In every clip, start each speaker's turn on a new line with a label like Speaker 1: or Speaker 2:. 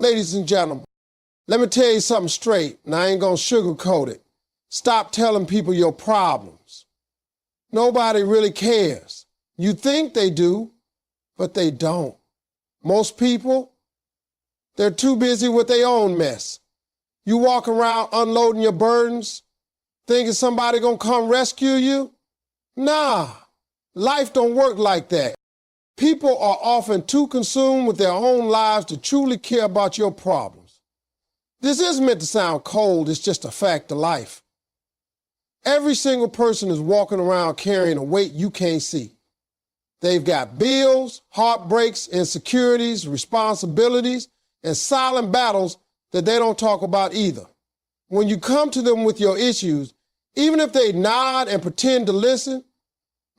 Speaker 1: Ladies and gentlemen, let me tell you something straight, and I ain't gonna sugarcoat it. Stop telling people your problems. Nobody really cares. You think they do, but they don't. Most people, they're too busy with their own mess. You walk around unloading your burdens, thinking somebody gonna come rescue you? Nah, life don't work like that. People are often too consumed with their own lives to truly care about your problems. This isn't meant to sound cold, it's just a fact of life. Every single person is walking around carrying a weight you can't see. They've got bills, heartbreaks, insecurities, responsibilities, and silent battles that they don't talk about either. When you come to them with your issues, even if they nod and pretend to listen,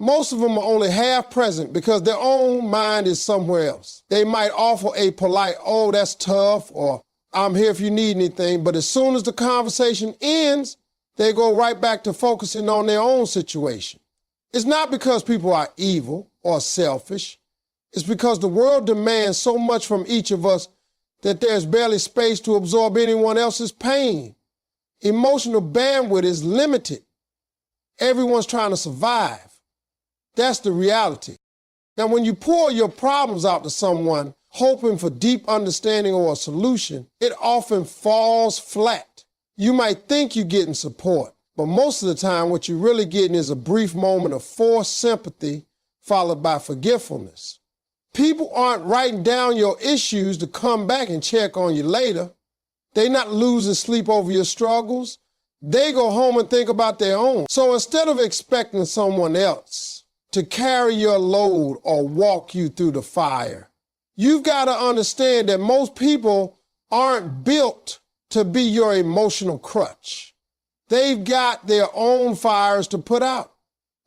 Speaker 1: most of them are only half present because their own mind is somewhere else. They might offer a polite, "Oh, that's tough," or "I'm here if you need anything," but as soon as the conversation ends, they go right back to focusing on their own situation. It's not because people are evil or selfish. It's because the world demands so much from each of us that there's barely space to absorb anyone else's pain. Emotional bandwidth is limited. Everyone's trying to survive. That's the reality. Now, when you pour your problems out to someone, hoping for deep understanding or a solution, it often falls flat. You might think you're getting support, but most of the time what you're really getting is a brief moment of forced sympathy followed by forgetfulness. People aren't writing down your issues to come back and check on you later. They're not losing sleep over your struggles. They go home and think about their own. So instead of expecting someone else to carry your load or walk you through the fire, you've got to understand that most people aren't built to be your emotional crutch. They've got their own fires to put out.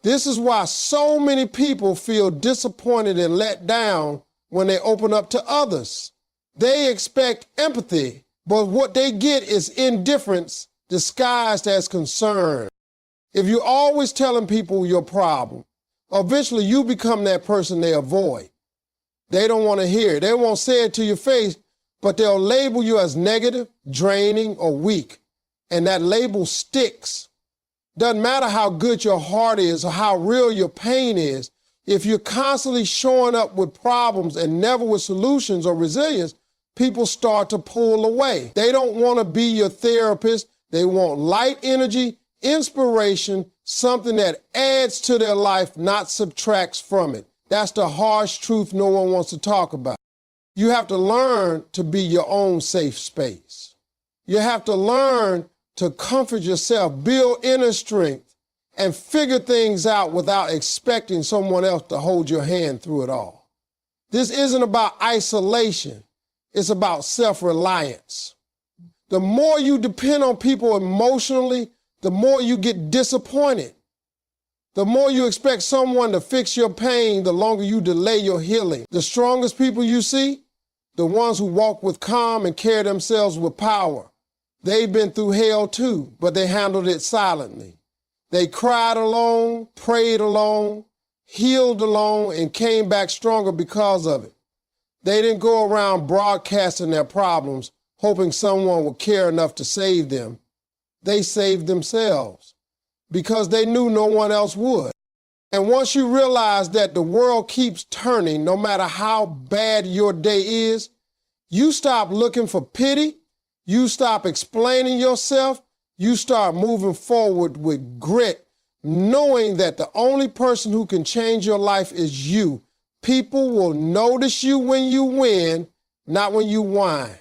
Speaker 1: This is why so many people feel disappointed and let down when they open up to others. They expect empathy, but what they get is indifference disguised as concern. If you're always telling people your problem, eventually you become that person they avoid. They don't want to hear it. They won't say it to your face, but they'll label you as negative, draining, or weak. And that label sticks. Doesn't matter how good your heart is or how real your pain is. If you're constantly showing up with problems and never with solutions or resilience, people start to pull away. They don't want to be your therapist. They want light energy, inspiration, something that adds to their life, not subtracts from it. That's the harsh truth no one wants to talk about. You have to learn to be your own safe space. You have to learn to comfort yourself, build inner strength, and figure things out without expecting someone else to hold your hand through it all. This isn't about isolation. It's about self-reliance. The more you depend on people emotionally, the more you get disappointed. The more you expect someone to fix your pain, the longer you delay your healing. The strongest people you see, the ones who walk with calm and carry themselves with power. They've been through hell too, but they handled it silently. They cried alone, prayed alone, healed alone, and came back stronger because of it. They didn't go around broadcasting their problems, hoping someone would care enough to save them. They saved themselves because they knew no one else would. And once you realize that the world keeps turning, no matter how bad your day is, you stop looking for pity, you stop explaining yourself, you start moving forward with grit, knowing that the only person who can change your life is you. People will notice you when you win, not when you whine.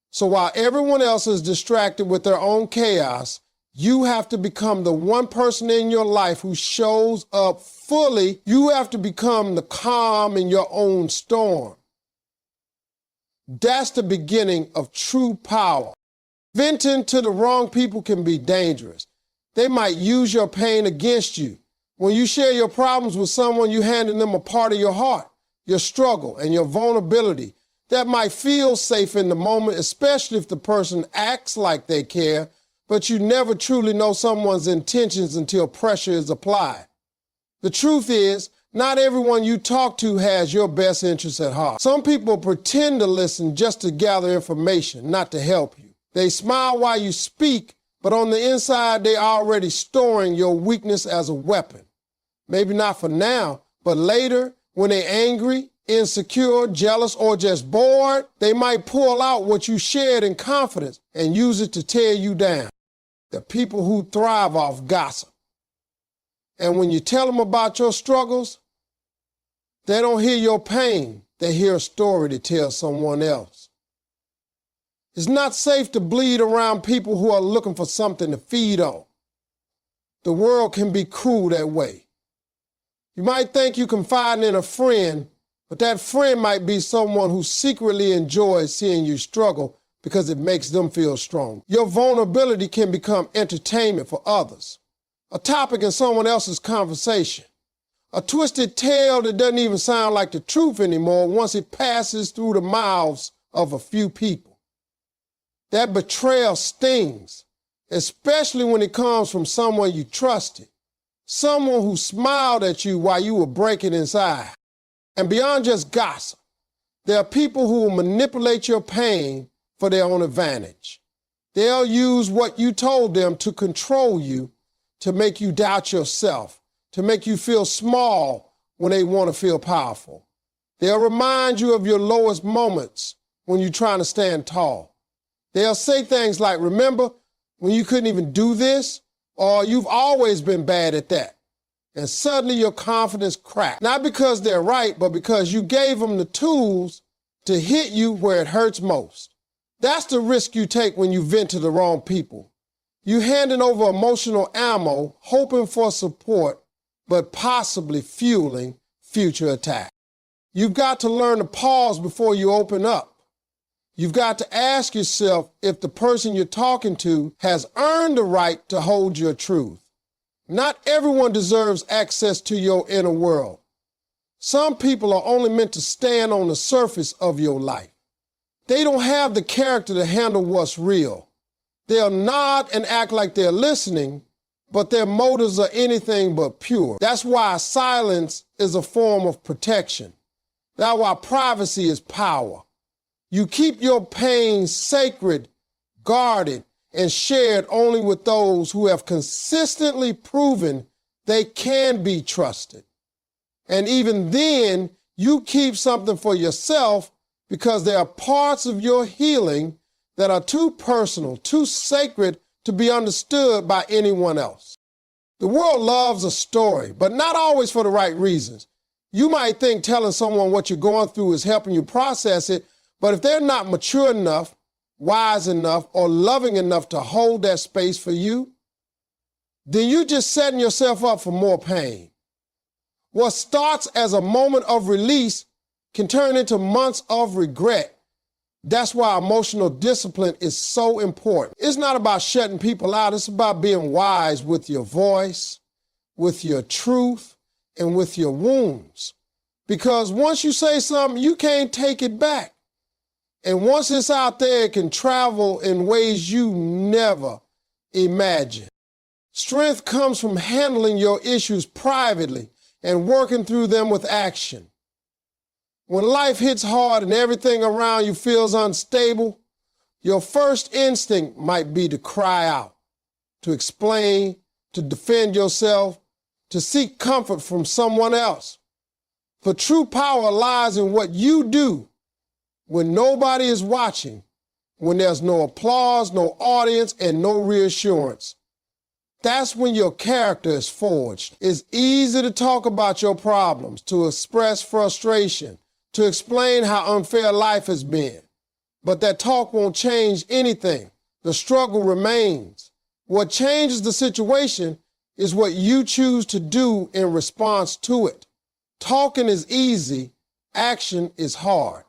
Speaker 1: So while everyone else is distracted with their own chaos, you have to become the one person in your life who shows up fully. You have to become the calm in your own storm. That's the beginning of true power. Venting to the wrong people can be dangerous. They might use your pain against you. When you share your problems with someone, you're handing them a part of your heart, your struggle, and your vulnerability. That might feel safe in the moment, especially if the person acts like they care, but you never truly know someone's intentions until pressure is applied. The truth is, Not everyone you talk to has your best interests at heart. Some people pretend to listen just to gather information, not to help you. They smile while you speak, but on the inside, they're already storing your weakness as a weapon. Maybe not for now, but later, when they're angry, insecure, jealous, or just bored, they might pull out what you shared in confidence and use it to tear you down. The people who thrive off gossip. And when you tell them about your struggles, they don't hear your pain. They hear a story to tell someone else. It's not safe to bleed around people who are looking for something to feed on. The world can be cruel that way. You might think you confide in a friend, but that friend might be someone who secretly enjoys seeing you struggle because it makes them feel strong. Your vulnerability can become entertainment for others, a topic in someone else's conversation, a twisted tale that doesn't even sound like the truth anymore once it passes through the mouths of a few people. That betrayal stings, especially when it comes from someone you trusted, someone who smiled at you while you were breaking inside. And beyond just gossip, there are people who will manipulate your pain for their own advantage. They'll use what you told them to control you, to make you doubt yourself, to make you feel small when they want to feel powerful. They'll remind you of your lowest moments when you're trying to stand tall. They'll say things like, remember when you couldn't even do this? Or you've always been bad at that. And suddenly your confidence cracks. Not because they're right, but because you gave them the tools to hit you where it hurts most. That's the risk you take when you vent to the wrong people. You're handing over emotional ammo, hoping for support, but possibly fueling future attacks. You've got to learn to pause before you open up. You've got to ask yourself if the person you're talking to has earned the right to hold your truth. Not everyone deserves access to your inner world. Some people are only meant to stand on the surface of your life. They don't have the character to handle what's real. They'll nod and act like they're listening, but their motives are anything but pure. That's why silence is a form of protection. That's why privacy is power. You keep your pain sacred, guarded, and shared only with those who have consistently proven they can be trusted. And even then, you keep something for yourself because there are parts of your healing that are too personal, too sacred to be understood by anyone else. The world loves a story, but not always for the right reasons. You might think telling someone what you're going through is helping you process it, but if they're not mature enough, wise enough, or loving enough to hold that space for you, then you're just setting yourself up for more pain. What starts as a moment of release can turn into months of regret. That's why emotional discipline is so important. It's not about shutting people out. It's about being wise with your voice, with your truth, and with your wounds. Because once you say something, you can't take it back. And once it's out there, it can travel in ways you never imagined. Strength comes from handling your issues privately and working through them with action. When life hits hard and everything around you feels unstable, your first instinct might be to cry out, to explain, to defend yourself, to seek comfort from someone else. For true power lies in what you do when nobody is watching, when there's no applause, no audience, and no reassurance. That's when your character is forged. It's easy to talk about your problems, to express frustration, to explain how unfair life has been. But that talk won't change anything. The struggle remains. What changes the situation is what you choose to do in response to it. Talking is easy, action is hard.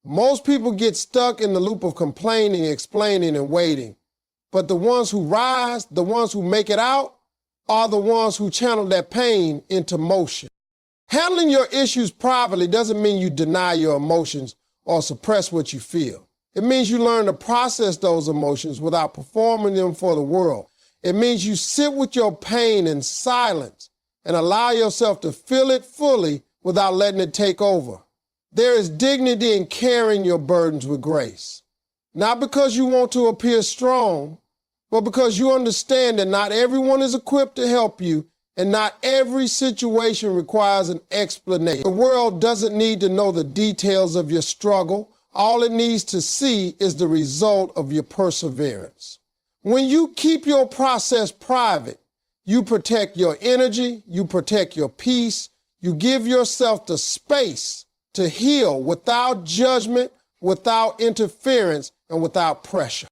Speaker 1: Most people get stuck in the loop of complaining, explaining, and waiting. But the ones who rise, the ones who make it out, are the ones who channel that pain into motion. Handling your issues privately doesn't mean you deny your emotions or suppress what you feel. It means you learn to process those emotions without performing them for the world. It means you sit with your pain in silence and allow yourself to feel it fully without letting it take over. There is dignity in carrying your burdens with grace, not because you want to appear strong, but because you understand that not everyone is equipped to help you, and not every situation requires an explanation. The world doesn't need to know the details of your struggle. All it needs to see is the result of your perseverance. When you keep your process private, you protect your energy, you protect your peace, you give yourself the space to heal without judgment, without interference, and without pressure.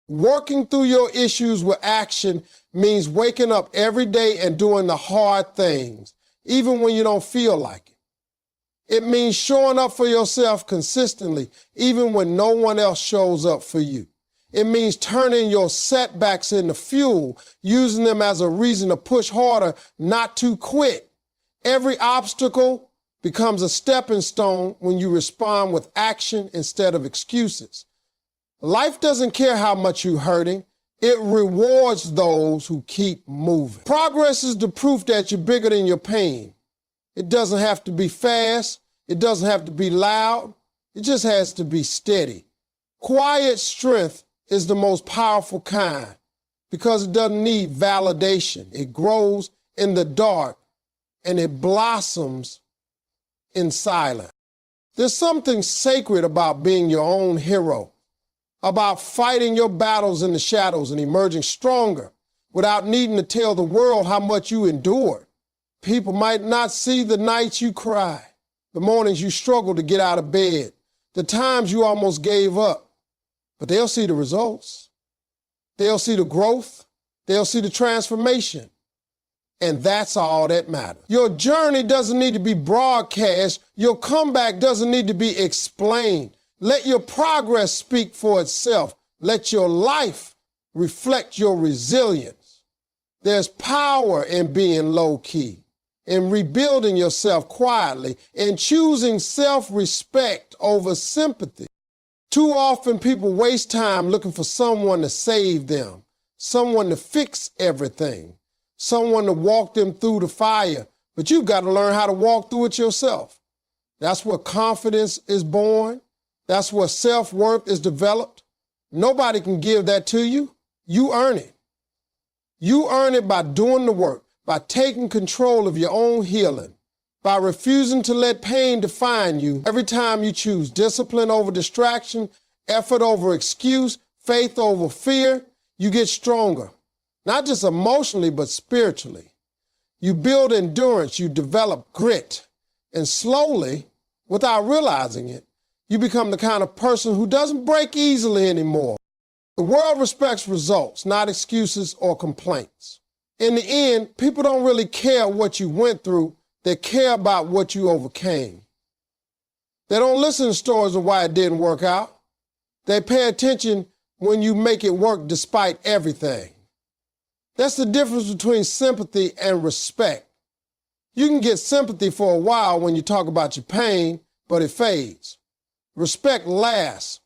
Speaker 1: Working through your issues with action means waking up every day and doing the hard things, even when you don't feel like it. It means showing up for yourself consistently, even when no one else shows up for you. It means turning your setbacks into fuel, using them as a reason to push harder, not to quit. Every obstacle becomes a stepping stone when you respond with action instead of excuses. Life doesn't care how much you're hurting. It rewards those who keep moving. Progress is the proof that you're bigger than your pain. It doesn't have to be fast. It doesn't have to be loud. It just has to be steady. Quiet strength is the most powerful kind because it doesn't need validation. It grows in the dark and it blossoms in silence. There's something sacred about being your own hero, about fighting your battles in the shadows and emerging stronger without needing to tell the world how much you endured. People might not see the nights you cry, the mornings you struggled to get out of bed, the times you almost gave up, but they'll see the results. They'll see the growth. They'll see the transformation. And that's all that matters. Your journey doesn't need to be broadcast. Your comeback doesn't need to be explained. Let your progress speak for itself. Let your life reflect your resilience. There's power in being low-key, in rebuilding yourself quietly, in choosing self-respect over sympathy. Too often people waste time looking for someone to save them, someone to fix everything, someone to walk them through the fire, but you've got to learn how to walk through it yourself. That's where confidence is born. That's where self-worth is developed. Nobody can give that to you. You earn it. You earn it by doing the work, by taking control of your own healing, by refusing to let pain define you. Every time you choose discipline over distraction, effort over excuse, faith over fear, you get stronger. Not just emotionally, but spiritually. You build endurance, you develop grit, and slowly, without realizing it, you become the kind of person who doesn't break easily anymore. The world respects results, not excuses or complaints. In the end, people don't really care what you went through. They care about what you overcame. They don't listen to stories of why it didn't work out. They pay attention when you make it work despite everything. That's the difference between sympathy and respect. You can get sympathy for a while when you talk about your pain, but it fades. Respect lasts,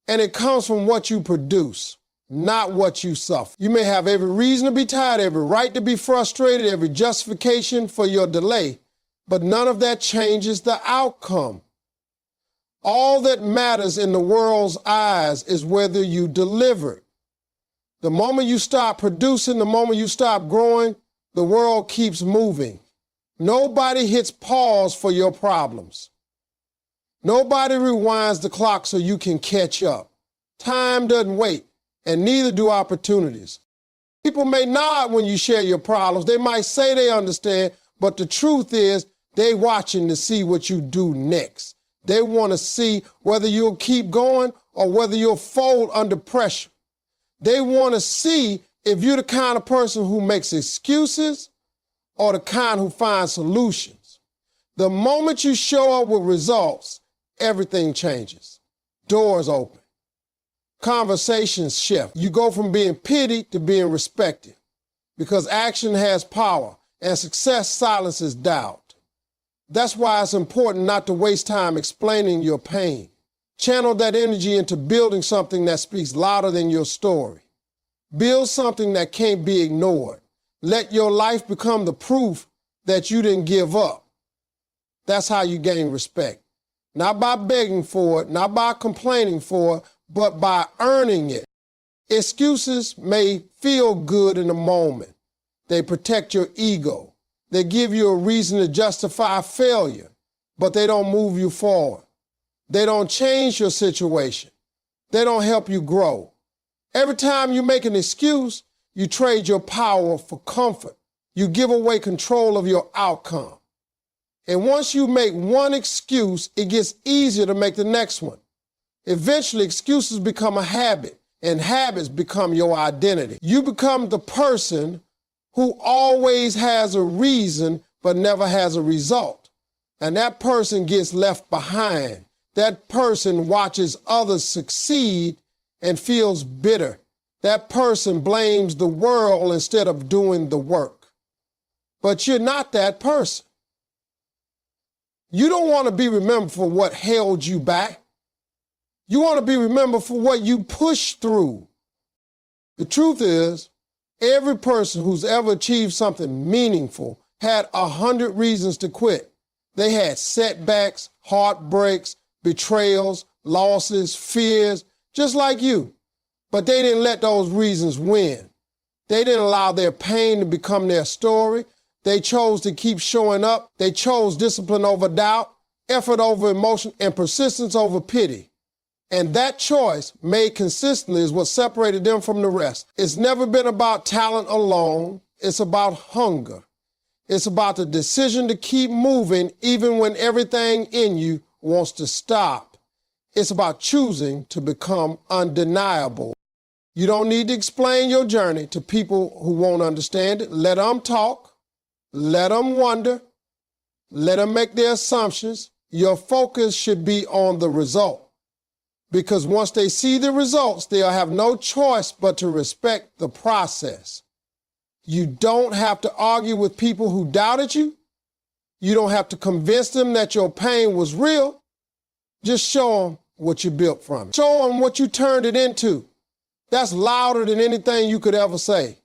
Speaker 1: and it comes from what you produce, not what you suffer. You may have every reason to be tired, every right to be frustrated, every justification for your delay, but none of that changes the outcome. All that matters in the world's eyes is whether you deliver. The moment you stop producing, the moment you stop growing, the world keeps moving. Nobody hits pause for your problems. Nobody rewinds the clock so you can catch up. Time doesn't wait, and neither do opportunities. People may nod when you share your problems. They might say they understand, but the truth is they're watching to see what you do next. They want to see whether you'll keep going or whether you'll fold under pressure. They want to see if you're the kind of person who makes excuses or the kind who finds solutions. The moment you show up with results, everything changes. Doors open. Conversations shift. You go from being pitied to being respected because action has power and success silences doubt. That's why it's important not to waste time explaining your pain. Channel that energy into building something that speaks louder than your story. Build something that can't be ignored. Let your life become the proof that you didn't give up. That's how you gain respect. Not by begging for it, not by complaining for it, but by earning it. Excuses may feel good in the moment. They protect your ego. They give you a reason to justify failure, but they don't move you forward. They don't change your situation. They don't help you grow. Every time you make an excuse, you trade your power for comfort. You give away control of your outcome. And once you make one excuse, it gets easier to make the next one. Eventually, excuses become a habit, and habits become your identity. You become the person who always has a reason but never has a result. And that person gets left behind. That person watches others succeed and feels bitter. That person blames the world instead of doing the work. But you're not that person. You don't want to be remembered for what held you back. You want to be remembered for what you pushed through. The truth is, every person who's ever achieved something meaningful had 100 reasons to quit. They had setbacks, heartbreaks, betrayals, losses, fears, just like you. But they didn't let those reasons win. They didn't allow their pain to become their story. They chose to keep showing up. They chose discipline over doubt, effort over emotion, and persistence over pity. And that choice, made consistently, is what separated them from the rest. It's never been about talent alone. It's about hunger. It's about the decision to keep moving even when everything in you wants to stop. It's about choosing to become undeniable. You don't need to explain your journey to people who won't understand it. Let them talk. Let them wonder. Let them make their assumptions. Your focus should be on the result. Because once they see the results, they'll have no choice but to respect the process. You don't have to argue with people who doubted you. You don't have to convince them that your pain was real. Just show them what you built from it. Show them what you turned it into. That's louder than anything you could ever say.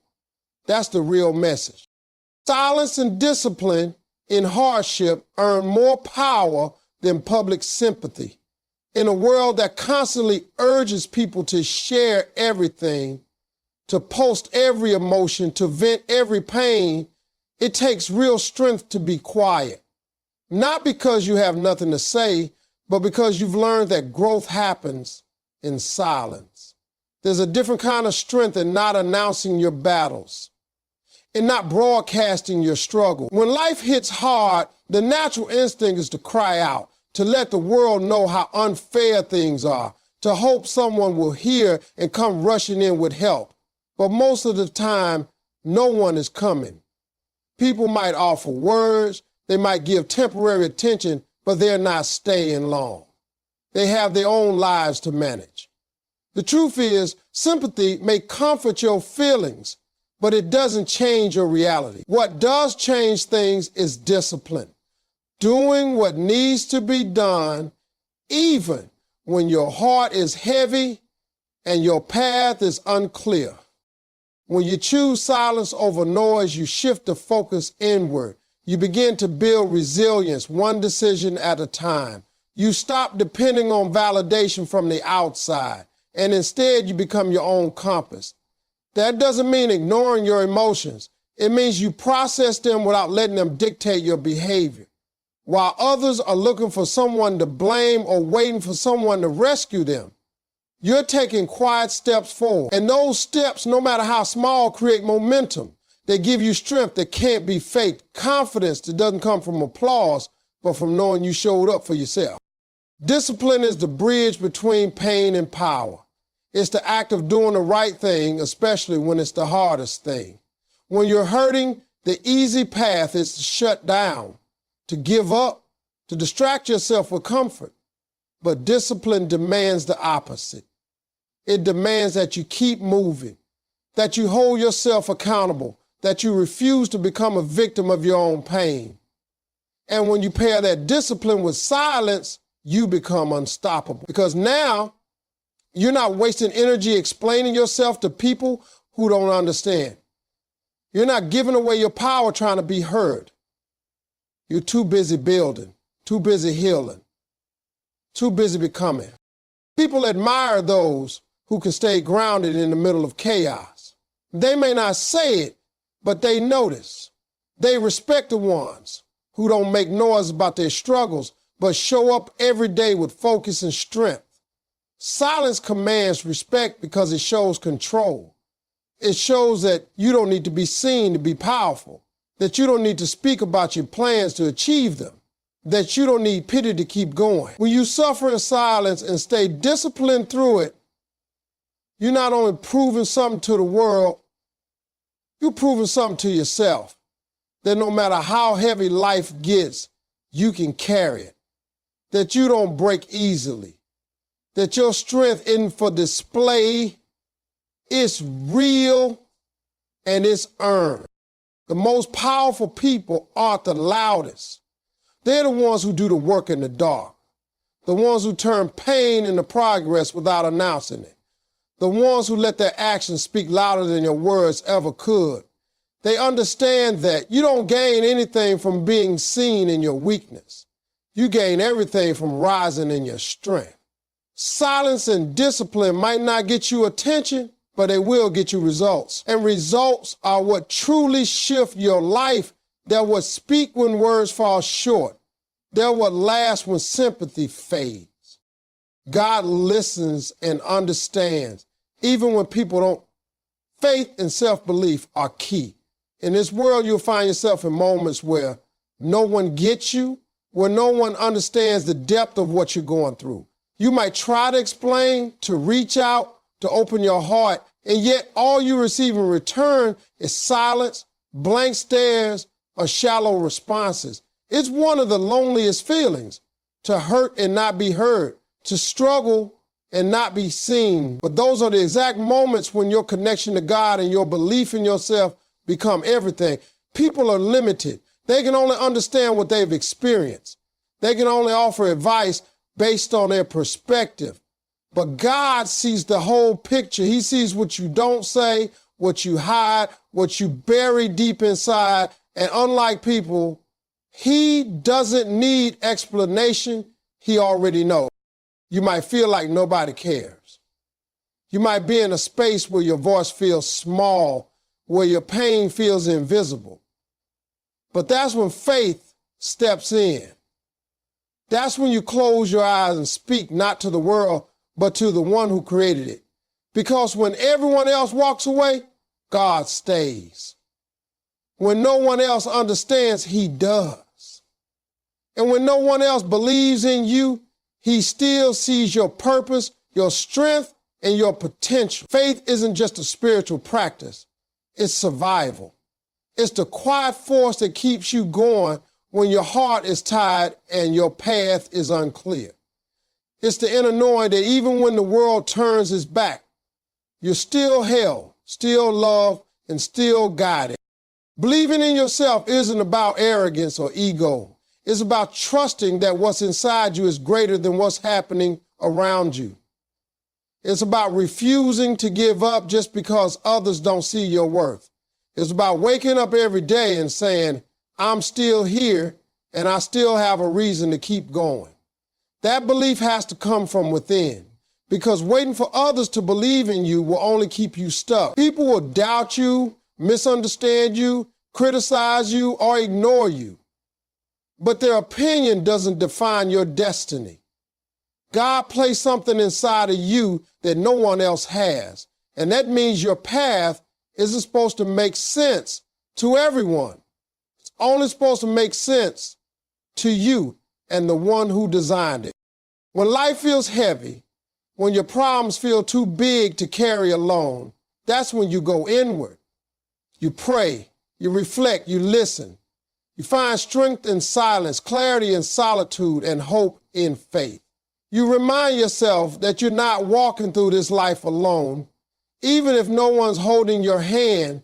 Speaker 1: That's the real message. Silence and discipline in hardship earn more power than public sympathy. In a world that constantly urges people to share everything, to post every emotion, to vent every pain, it takes real strength to be quiet. Not because you have nothing to say, but because you've learned that growth happens in silence. There's a different kind of strength in not announcing your battles, in not broadcasting your struggle. When life hits hard, the natural instinct is to cry out, to let the world know how unfair things are, to hope someone will hear and come rushing in with help. But most of the time, no one is coming. People might offer words, they might give temporary attention, but they're not staying long. They have their own lives to manage. The truth is, sympathy may comfort your feelings, but it doesn't change your reality. What does change things is discipline. Doing what needs to be done, even when your heart is heavy and your path is unclear. When you choose silence over noise, you shift the focus inward. You begin to build resilience, one decision at a time. You stop depending on validation from the outside, and instead you become your own compass. That doesn't mean ignoring your emotions. It means you process them without letting them dictate your behavior. While others are looking for someone to blame or waiting for someone to rescue them, you're taking quiet steps forward. And those steps, no matter how small, create momentum. They give you strength that can't be faked, confidence that doesn't come from applause, but from knowing you showed up for yourself. Discipline is the bridge between pain and power. It's the act of doing the right thing, especially when it's the hardest thing. When you're hurting, the easy path is to shut down, to give up, to distract yourself with comfort. But discipline demands the opposite. It demands that you keep moving, that you hold yourself accountable, that you refuse to become a victim of your own pain. And when you pair that discipline with silence, you become unstoppable. Because now, you're not wasting energy explaining yourself to people who don't understand. You're not giving away your power trying to be heard. You're too busy building, too busy healing, too busy becoming. People admire those who can stay grounded in the middle of chaos. They may not say it, but they notice. They respect the ones who don't make noise about their struggles, but show up every day with focus and strength. Silence commands respect because it shows control. It shows that you don't need to be seen to be powerful, that you don't need to speak about your plans to achieve them, that you don't need pity to keep going. When you suffer in silence and stay disciplined through it, you're not only proving something to the world, you're proving something to yourself, that no matter how heavy life gets, you can carry it, that you don't break easily, that your strength isn't for display, it's real and it's earned. The most powerful people aren't the loudest. They're the ones who do the work in the dark, the ones who turn pain into progress without announcing it, the ones who let their actions speak louder than your words ever could. They understand that you don't gain anything from being seen in your weakness. You gain everything from rising in your strength. Silence and discipline might not get you attention, but they will get you results. And results are what truly shift your life. They're what speak when words fall short. They're what last when sympathy fades. God listens and understands, even when people don't. Faith and self-belief are key. In this world, you'll find yourself in moments where no one gets you, where no one understands the depth of what you're going through. You might try to explain, to reach out, to open your heart, and yet all you receive in return is silence, blank stares, or shallow responses. It's one of the loneliest feelings, to hurt and not be heard, to struggle and not be seen. But those are the exact moments when your connection to God and your belief in yourself become everything. People are limited. They can only understand what they've experienced. They can only offer advice based on their perspective. But God sees the whole picture. He sees what you don't say, what you hide, what you bury deep inside. And unlike people, He doesn't need explanation. He already knows. You might feel like nobody cares. You might be in a space where your voice feels small, where your pain feels invisible. But that's when faith steps in. That's when you close your eyes and speak not to the world, but to the one who created it. Because when everyone else walks away, God stays. When no one else understands, He does. And when no one else believes in you, He still sees your purpose, your strength, and your potential. Faith isn't just a spiritual practice. It's survival. It's the quiet force that keeps you going when your heart is tired and your path is unclear. It's the inner knowing that even when the world turns its back, you're still held, still loved, and still guided. Believing in yourself isn't about arrogance or ego. It's about trusting that what's inside you is greater than what's happening around you. It's about refusing to give up just because others don't see your worth. It's about waking up every day and saying, I'm still here and I still have a reason to keep going. That belief has to come from within, because waiting for others to believe in you will only keep you stuck. People will doubt you, misunderstand you, criticize you, or ignore you. But their opinion doesn't define your destiny. God placed something inside of you that no one else has, and that means your path isn't supposed to make sense to everyone. It's only supposed to make sense to you and the one who designed it. When life feels heavy, when your problems feel too big to carry alone, that's when you go inward. You pray, you reflect, you listen. You find strength in silence, clarity in solitude, and hope in faith. You remind yourself that you're not walking through this life alone. Even if no one's holding your hand,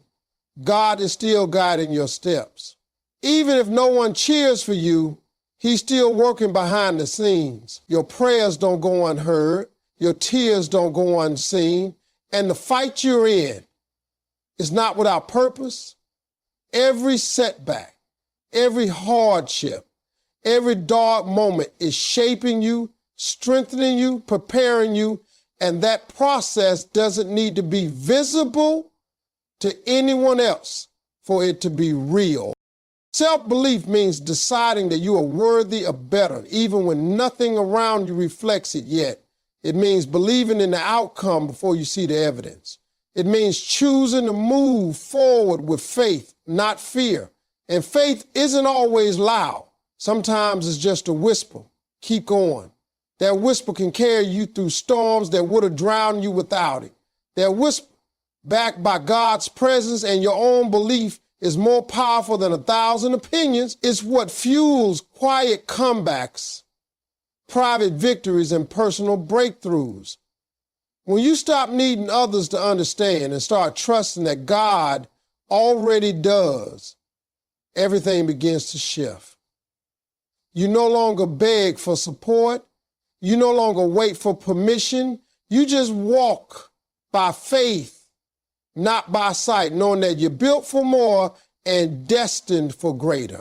Speaker 1: God is still guiding your steps. Even if no one cheers for you, He's still working behind the scenes. Your prayers don't go unheard. Your tears don't go unseen. And the fight you're in is not without purpose. Every setback, Every hardship, every dark moment is shaping you, strengthening you, preparing you, and that process doesn't need to be visible to anyone else for it to be real. Self-belief means deciding that you are worthy of better, even when nothing around you reflects it yet. It means believing in the outcome before you see the evidence. It means choosing to move forward with faith, not fear. And faith isn't always loud. Sometimes it's just a whisper. Keep going. That whisper can carry you through storms that would have drowned you without it. That whisper, backed by God's presence and your own belief, is more powerful than 1,000 opinions. It's what fuels quiet comebacks, private victories, and personal breakthroughs. When you stop needing others to understand and start trusting that God already does, everything begins to shift. You no longer beg for support. You no longer wait for permission. You just walk by faith, not by sight, knowing that you're built for more and destined for greater.